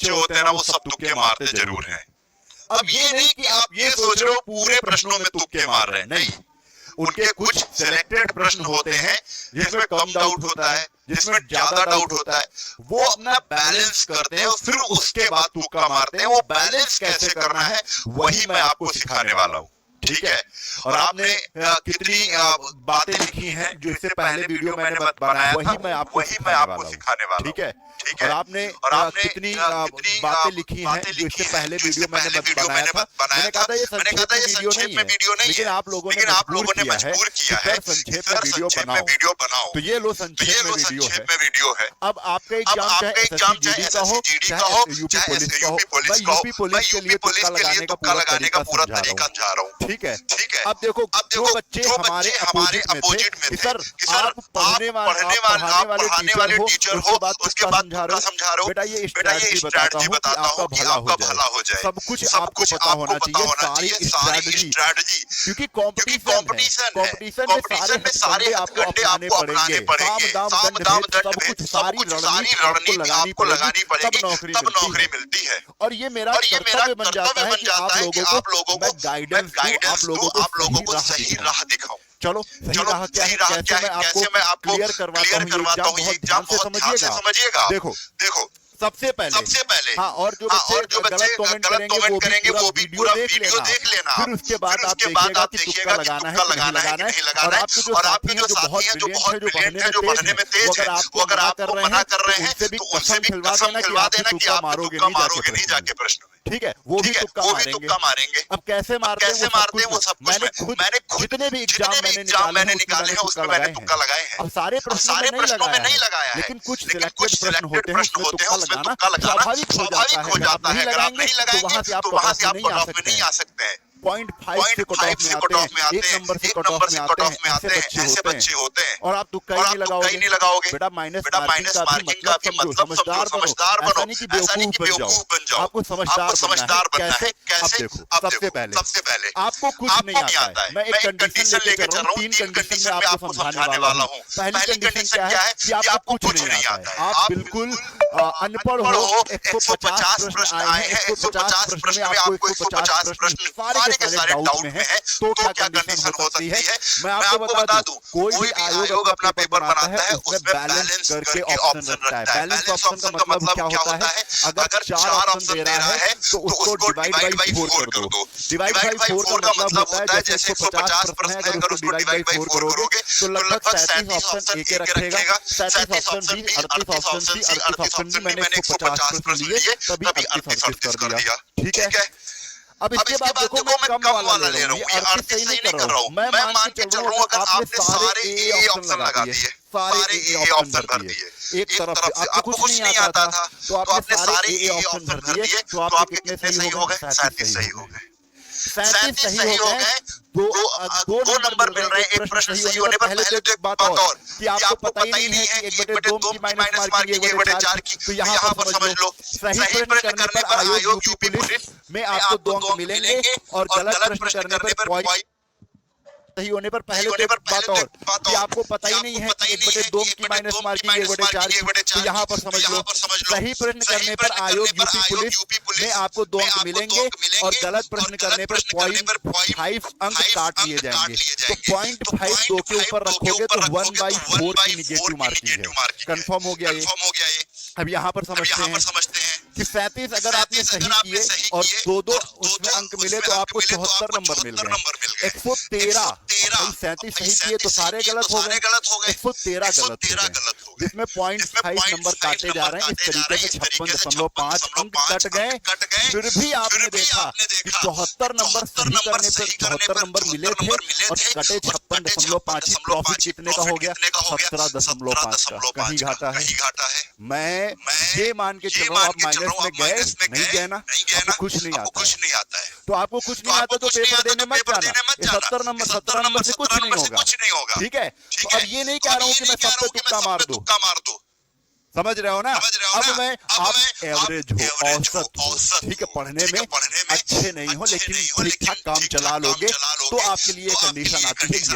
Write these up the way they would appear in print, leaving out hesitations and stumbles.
बच्चे होते हैं ना वो सब तुक्के मारते जरूर हैं। अब ये नहीं कि आप ये सोच रहे हो पूरे प्रश्नों में तुक्के मार रहे हैं, नहीं, उनके कुछ सिलेक्टेड प्रश्न होते हैं जिसमें कम डाउट होता है, जिसमें ज्यादा डाउट होता है, वो अपना बैलेंस करते हैं और फिर उसके बाद तुक्का मारते हैं। वो बैलेंस कैसे करना है वही मैं आपको सिखाने वाला हूँ, ठीक है। और आपने कितनी बातें लिखी हैं जो इससे पहले वीडियो मैंने बनाया वही मैं आपको सिखाने वाला हूँ, ठीक है। और आपने कितनी बातें लिखी हैं जो इससे पहले वीडियो मैंने बनाया था। मैंने कहा था ये संक्षेप में वीडियो नहीं है, लेकिन आप लोगों ने मजबूर किया है संक्षेप में वीडियो बनाओ, तो ये लो संक्षेप में वीडियो है। अब आपका एग्जाम चाहे एसएससी का हो चाहे यूपी पुलिस के लिए तुक्का लगाने का पूरा तरीका समझा रहा हूँ, ठीक है। अब देखो जो बच्चे हमारे अपोजिट में थे, सर आप पढ़ाने वाले टीचर हो, उसके बाद समझा रहे हो, बेटा ये स्ट्रैटेजी बताता हूँ कि आपका भला हो जाए। सब कुछ आपको पता होना चाहिए, सारी स्ट्रैटेजी, क्योंकि कंपटीशन में सारे हथकंडे आपको अपनाने पड़ेंगे, साम दाम दंड भेद सब कुछ, सारी रणनीति आपको लगानी पड़ेगी, तब नौकरी मिलती है। और ये मेरा कर्तव्य बन जाता है कि आप लोगों को गाइडेंस दूं, आप लोगों को सही राह दिखाऊं। चलो सही राह क्या है, कैसे मैं आपको क्लियर करवाता हूँ, ये एग्जाम बहुत ध्यान से समझिएगा। देखो सबसे पहले हाँ, और जो बच्चे गलत कमेंट करेंगे वो भी पूरा वीडियो देख लेना। फिर उसके बाद आप देखिएगा कि तुक्का लगाना है नहीं लगाना है। और आपके जो साथी हैं जो बहुत ब्रिलियंट हैं, जो पढ़ने में तेज हैं, वो अगर आपको मना कर रहे हैं तो उनसे भी कसम खिलवा देना कि आप तुक्का मारोगे नहीं जाके प्रश्न में, ठीक है। वो भी तुक्का मारेंगे। अब कैसे मारते हैं वो सब कुछ मैंने जितने भी एग्जाम मैंने निकाले हैं उसमें मैंने तुक्का लगाए हैं। अब सारे प्रश्नों में नहीं लगाया है, लेकिन कुछ सिलेक्टेड प्रश्न होते हैं उसमें तुक्का लगाना स्वाभाविक हो जाता है। अगर आप नहीं लगाएंगे तो वहां से आप कट ऑफ में नहीं आ सकते हैं। 0.5 से कट ऑफ में आते हैं, 1 नंबर से कट ऑफ में आते हैं, ऐसे बच्चे होते हैं। और आप तुक्का ही नहीं लगाओगे, बेटा माइनस मार्किंग का भी मतलब समझदार बनो, ऐसा नहीं कि बेवकूफ बन जाओ। आपको समझदार बनना है। कैसे? अब सबसे पहले आपको कुछ नहीं आता है। मैं एक कंडीशन लेके चल रहा हूँ, 3 कंडीशन में आपको समझाने वाला हूँ। पहली कंडीशन क्या है कि आपको कुछ नहीं आता है, आप बिल्कुल अनपढ़ हो। 150 प्रश्न आए हैं, 150 प्रश्न में आपको 150 प्रश्न सारे के सारे डाउट में है, तो क्या कंडीशन हो सकती है। मैं आपको बता दूं, कोई भी आयोग अपना पेपर बनाता है उसमें बैलेंस करके ऑप्शन रखता है। बैलेंस ऑप्शन का मतलब क्या होता है, अगर 4 ऑप्शन दे रहा है तो उसको डिवाइड बाय 4 कर दो। डिवाइड बाय 4 का मतलब होता है जैसे 150 प्रश्न है, अगर उसको डिवाइड बाय 4 करोगे तो लगभग 37 ऑप्शन एक रखेगा। 37 option B, 38 option C, 38 option D. मैंने 150 प्रश्न लिए तभी 38 कर दिया, ठीक है। अब इसके बाद देखो मैं कम वाला ले रहा हूँ, ये 38 सही नहीं कर रहा हूँ। मैं मान के चल रहा हूँ अगर आपने सारे ए ऑप्शन लगा दिए, सारे ए ऑप्शन भर दिए, एक तरफ से आपको कुछ नहीं आता था तो आपने सारे ए ऑप्शन भर दिए, तो आपके कितने सही हो गए? 37 सही हो गए। 37 सही हो गए, दो नंबर मिल रहे हैं एक प्रश्न सही होने पर। पहले तो एक बात और कि आपको पता ही नहीं है कि 1/2 की माइनस मार्किंग 1/4 की, तो यहाँ पर समझ लो सही प्रश्न करने पर आयोग यूपी पुलिस में आपको 2 अंक मिलेंगे और गलत प्रश्न करने पर सही होने पर पहले तो बात और कि आपको पता ही नहीं है कि 1/2 की माइनस मार्किंग 1/4 की, तो यहाँ पर समझ लो सही प्रश्न करने पर आयोग यूपी पुलिस में आपको 2 अंक मिलेंगे और गलत प्रश्न करने पर 0.5 अंक काट लिए जाएंगे। तो 0.5 2 के ऊपर रखोगे तो 1/4 की निगेटिव मार्किंग है। कंफर्म हो गया ये। अब यहाँ पर समझते हैं कि 37 अगर आपने सही किए और 2 उसमें अंक मिले तो आपको 74 नंबर मिल गए। 113 37 सही किए तो सारे गलत हो गए, 113 गलत हो गए, जिसमें 0.5 नंबर काटे जा रहे हैं। इस तरीके से 56.5 अंक कट गए। फिर भी आपने देखा कि 74 नंबर सही करने पर 74 नंबर मिले थे और कटे 56.5। प्रॉफिट कितने का हो गया? 17.5 का। कहीं घाटा है? मैं ये मान के चलो आप माइनस में गए नहीं गए ना, आपको कुछ नहीं आता है। तो आपको कुछ नहीं आता तो पेपर देने मत जाना। 17 नंबर से कुछ नहीं होगा, ठीक है। तो अब ये नहीं कह रहा हूँ कि मैं सब पे तुक्का मार दो, समझ रहे हो ना। अब आप एवरेज हो, औसत हो, ठीक है, पढ़ने में अच्छे नहीं हो लेकिन ठीक ठाक काम चला लोगे तो आपके लिए कंडीशन आती है ये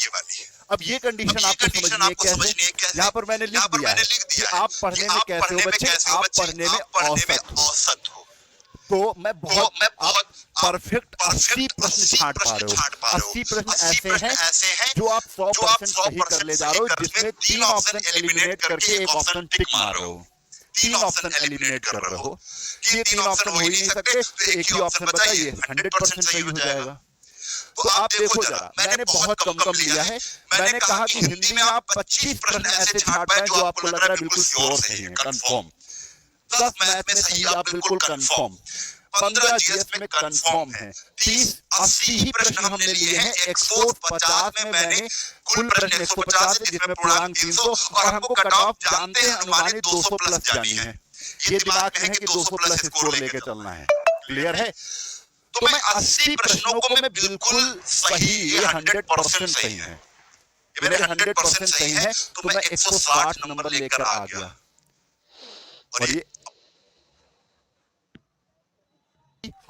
वाली। अब ये कंडीशन आपको समझनी है कैसे। यहाँ पर मैंने लिख दिया है कि आप पढ़ने में कैसे हो बच्चे, आप पढ़ने में औसत हो। तो मैं बहुत आप परफेक्ट 80 प्रश्न छांट पा रहे हो। 80 प्रश्न ऐसे हैं जो आप 100% सही कर ले जा रहे हो, जिसमें 3 ऑप्शन एलिमिनेट करके एक ऑप्शन टिक मार रहे हो। 3 ऑप्शन एलिमिनेट कर रहे हो, ये 3 ऑप्शन हो ही नहीं सकते, तो एक ही ऑप्शन बताइए 100% सही हो जाएगा। तो आप देखो जरा, मैंने बहुत कम लिया है। मैंने कहा कि हिंदी में आप 25 प्रश्न ऐसे छांट पाए जो आपको लग रहा है बिल्कुल श्योर सही है, कंफर्म। 10 मैथ में सही आप बिल्कुल कंफर्म, 15 जीएस में कंफर्म है, 30-80 ही प्रश्न हमने लिए हैं। 150 में मैंने कुल प्रश्न 150 है, जिसमें पूर्णांक 300, और हमको कट ऑफ जानते हैं अनुमानित 200 प्लस जानी है। ये दिमाग में है कि 200 प्लस स्कोर लेके चलना है। क्लियर है? तो मैं 80 प्रश्नों को मैं बिल्कुल सही, ये 100% सही है, मेरे 100% सही है, तो मैं 160 नंबर लेकर आ गया। और ये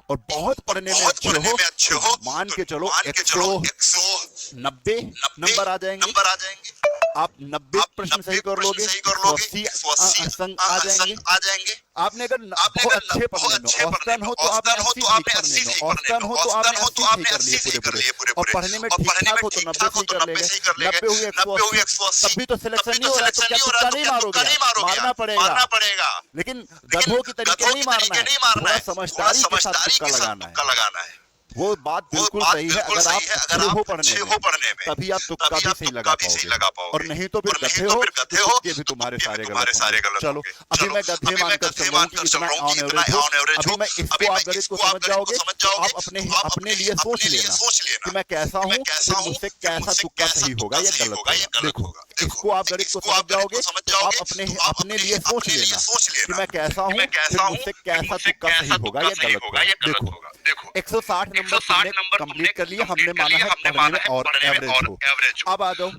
और बहुत पढ़ने में अच्छे हो, मान के चलो 190 नंबर आ जाएंगे। आप 90 प्रश्न सही कर लोगे, 180 अंक आ जाएंगे। आपने अगर बहुत अच्छे पढ़ने में औसतन हो तो आपने 80 सही कर लिए, औसतन हो तो आपने 80 सही कर लिए पूरे, और पढ़ने में ठीक ठाक हो तो 90 सही कर लेंगे। 90 हुए 180, तब भी तो सिलेक्शन नहीं हो रहा है, तो क्या तुक्का नहीं मारोगे? मारना पड़ेगा, लेकिन गधों की तरीके नहीं मारना है, थोड़ा समझदारी के साथ तुक्का लगाना है। वो बात बिल्कुल सही है। अगर आप अच्छे हो पढ़ने में तभी आप तुक्का भी सही लगा पाओगे, और नहीं तो फिर गधे हो तो ये भी तुम्हारे सारे गलत। चलो अभी मैं गधे मानकर चल रहा हूं कि इतना ऑन एवरेज हो। अभी मैं इसको आप गणित को समझ जाओगे तो आप अपने लिए सोच लेना कि मैं कैसा हूं, फिर मुझसे कैसा तुक्का सही होगा या गलत होगा। देखो इसको आप गणित को समझ जाओगे तो आप अपने लिए सोच लेना कि मैं कैसा हूं, फिर मुझसे कैसा तुक्का सही होगा या गलत होगा। देखो 160 नंबर कंप्लीट कर लिए, हमने माना है पढ़ने में और एवरेज हो। अब आ जाओ,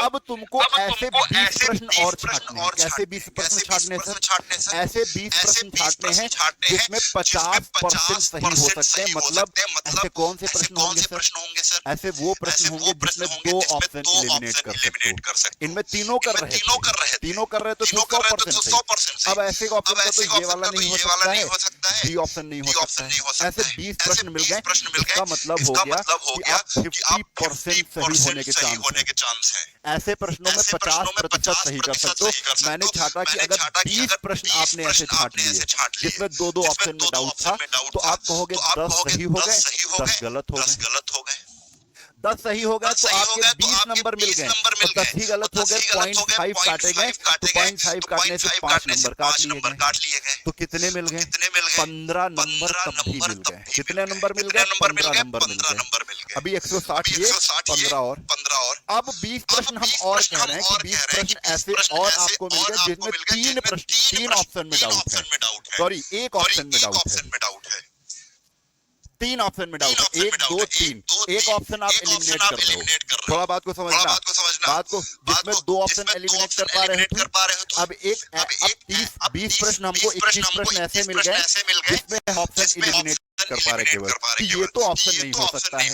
अब तुमको ऐसे 20 प्रश्न और छांटने हैं। कैसे 20 प्रश्न छांटने सर? ऐसे 20 प्रश्न छांटने हैं जिसमें 50% सही हो सकते हैं। मतलब ऐसे कौन से प्रश्न होंगे सर? ऐसे वो प्रश्न होंगे जिसमें 2 ऑप्शन एलिमिनेट कर सकते हो। इनमें तीनों कर रहे तो 100% अब ऐसे ऑप्शन का तो ये वाला नहीं हो सकता है, बी ऑप्शन नहीं हो सकता है। ऐसे 20 प्रश्न मिल गए, इसका मतलब हो गया कि आप 50% सही होने के चांस हैं। ऐसे प्रश्नों में 50% सही कर सकते हो। मैंने छाटा कि अगर 20 प्रश्न आपने ऐसे छाट लिए जिसमें 2 ऑप्शन में डाउट था, तो आप कहोगे 10 सही हो गए, 10 गलत हो गए। 10 सही हो गए तो आपके 20 नंबर मिल गए, और 10 ही गलत हो गए, 0.5 काटे गए, तो 0.5 काटने से 5 नंबर काट लिए गए। तो कितने मिल गए? 15 नंबर तब भी मिल गए। कितने नंबर मिल गए? 15 नंबर मिल गए। अभी 160 ये 15 और अब 20 प्रश्न हम और कह रहे हैं कि 20 प्रश्न ऐसे और आपको मिल गए जिसमें 3 ऑप्शन में डाउट है, सॉरी 1 ऑप्शन में डाउट है। 3 ऑप्शन में डाउट है, 1 2 3, एक ऑप्शन आप एलिमिनेट कर रहे हो। थोड़ा बात को समझना, बात को जिसमें 2 ऑप्शन एलिमिनेट कर पा रहे हो। अब 20 प्रश्न हमको 21 प्रश्न ऐसे मिल गए जिसमें ऑप्शन एलिमिनेट कर पा रहे केवल, ये तो ऑप्शन नहीं हो सकता है।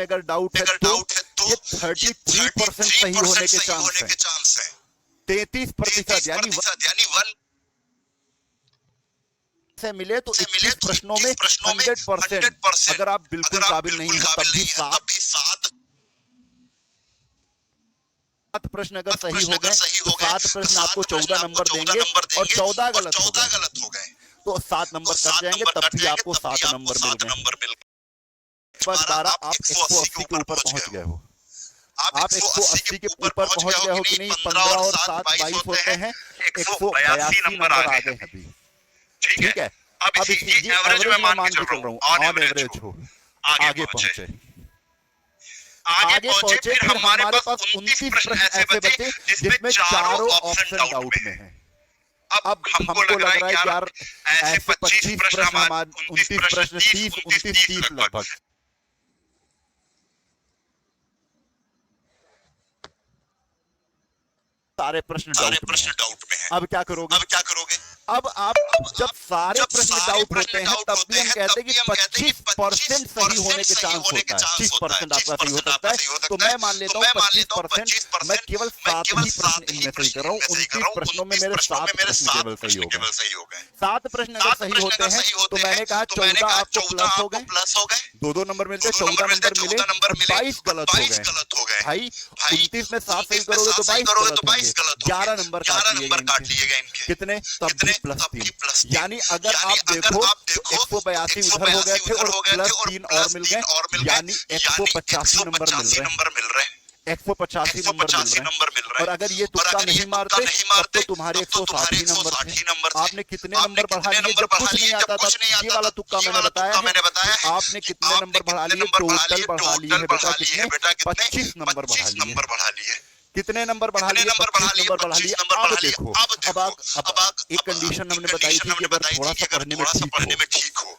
अगर डाउट है तो ये 33% सही होने के चांस है। 33% यानी 1 से मिले तो 21 प्रश्नों में 100%। अगर आप बिल्कुल काबिल नहीं हो तब भी 7 प्रश्न अगर सही हो गए तो 7 प्रश्न आपको 14 नंबर देंगे, और 14 गलत हो गए तो 7 नंबर कट जाएंगे, तब भी आपको 7 नंबर मिल गए। बस 12 आप 180 के ऊपर पहुंच गए हो। आप 180 के ऊपर पहुंच गए हो कि नहीं? 15 और 7 22 होते हैं, 182 नंबर आ गए अभी। ठीक है, अब ये एवरेज में मान के चल रहा हूँ, ऑन एवरेज हो, आगे पहुंचे फिर हमारे पास 29 प्रश्न ऐसे बचे जिसमें चारों ऑप्शन डाउट में हैं। अब हमको लग रहा है यार ऐसे 25 प्रश्न, 29 प्रश्न 30 लगभग सारे प्रश्न डाउट में हैं। अब क्या करोगे? अब आप जब सारे प्रश्न डाउट होते हैं तब भी हम कहते हैं कि 25% सही होने के चांस होता है, 30% आपका सही हो सकता है। तो मैं मान लेता हूँ 25%, मैं केवल 7 ही प्रश्न इनमें सही कर रहा हूँ। 29 प्रश्नों में मेरे 7 प्रश्न केवल सही हो गए। 7 प्रश्न अगर सही होते हैं तो मैंने कहा 14 आपको प्लस हो गए, 2-2 नंबर मिलते, 14 नंबर मिले, 22 गलत हो गए। भाई 29 में 7 सही करोगे तो 22 गलत होंगे, 11 नंबर काट लिए गए इनके। कितने? तब भी +3। यानी अगर आप देखो तो 182 उधर हो गए थे और +3 और मिल गए, यानी 185 नंबर मिल रहे हैं। 185 नंबर मिल रहे हैं। और अगर ये तुक्का नहीं मारते तब तो तुम्हारे 160 नंबर थे। आपने कितने नंबर बढ़ा लिए? जब कुछ नहीं आता था, ये वाला तुक्का मैंने बताया है। आपने कितने नंबर बढ़ा लिए? टोटल बढ़ा लिए है बेटा कितने? 25 नंबर बढ़ा लिए। कितने नंबर बढ़ा लिए? 25 नंबर बढ़ा लिए। अब देखो, अब एक कंडीशन हमने बताई थी कि अगर थोड़ा सा पढ़ने में ठीक हो